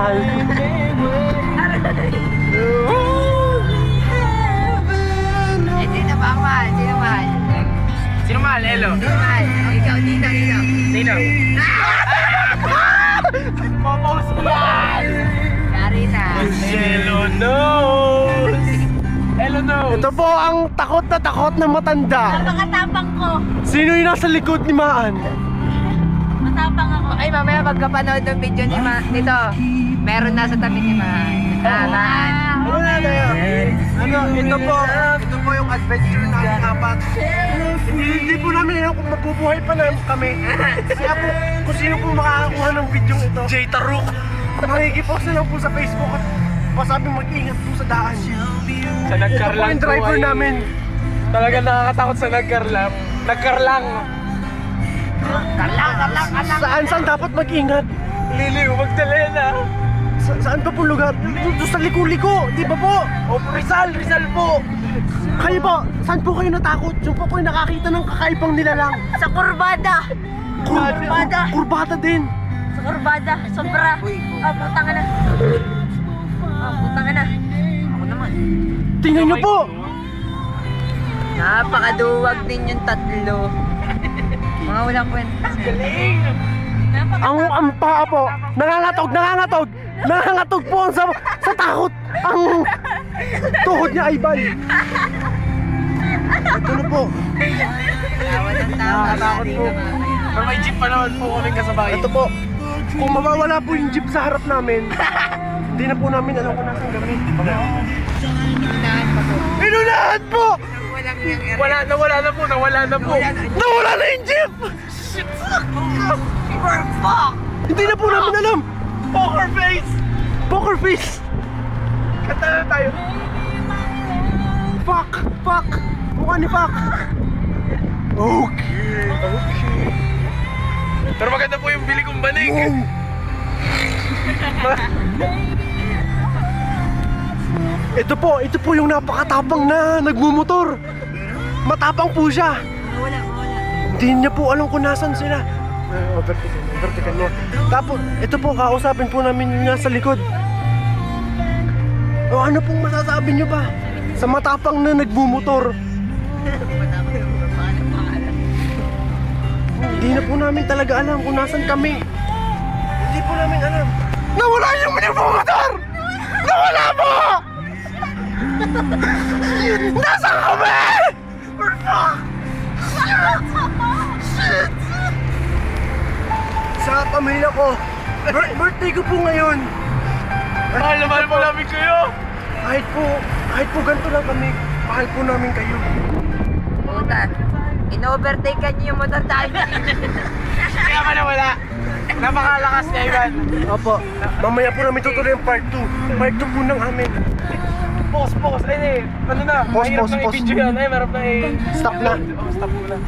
mahal. Sino ba ang mahal? Sino mahal? Sino mahal? Elo? Sino mahal? Ikaw, dito. Sino? Papaus mo yan! Yari na. Elo knows! Elo knows! Ito po ang takot na matanda. Napakatapang ko. Sino yung nasa likod ni Maan? Matapang ako. Ay, mamaya pagkapanood ng video nito, meron na sa tabi ni Maan. Ano na tayo? Ito po yung adventure namin apat. Hindi po namin alam kung mabubuhay pa na kami. Kaya po, kung sino po makakakuha ng video ito, Jay Taruk! makikipost na lang po sa Facebook at pasabi mag-ingat po sa daan. Sa Ito po nagkarlang yung driver namin. Talaga nakakatakot sa nagkarlang. Nagkarlang! Saan dapat mag-ingat? Liliw, magdala yan ah! Saan pa po lugar? Doon sa liko-liko, di ba po? O Rizal po! Kayo po, saan po kayo natakot? Yung po yung nakakita ng kakaibang nilalang. Sa kurbada. Kurbada din. Sa kurbada. Sobra. Putang na. Putang na. Ako naman. Tingnan nyo po. Napakaduwag din yung tatlo. Mga walang kwenta. Galing! Ang paa po, nangangatog po sa takot. Ang tuhod niya ay bal. Ito na po. Tawa ng tawa. Nakatakot po. Pero may jeep pa naman po kaming kasabay. Ito po. Kung mawawala po yung jeep sa harap namin, hindi na po namin alam kung nasaan kami. Inunahan po! Nawala na po! Nawala na yung jeep! Hindi na po namin alam! Poker face! Poker face! Kanta na tayo! Fuck! Mukha ni fuck! Okay. Pero maganda po yung bili kong banig! Ito po yung napakatapang na nagmumotor. Matapang po siya. Wala. Hindi niya po alam kung nasan sila. Overtaken niya. Tapos, ito po, kausapin po namin yung nasa likod. O ano pong masasabi niyo ba sa matapang na nagmumotor? Hindi na po namin talaga alam kung nasan kami. Hindi po namin alam. Nawala yung motor! Nawala po! Nasaan kami? Shit! Sa pamilya ko, birthday ko po ngayon. Mahal na mahal po namin kayo! Kahit po ganito lang kami, mahal po namin kayo. Puta. In-overtake ka niyo yung motor tayo. Kaya ka nawala! Napakalakas niya, Ivan! Opo, mamaya po namin tutuloy yung part 2. Part 2 po ng amin. Pause! Ay, ano na? Pause. Mahirap na i-video yan. Ay, marap na Stop na. Stop mo na.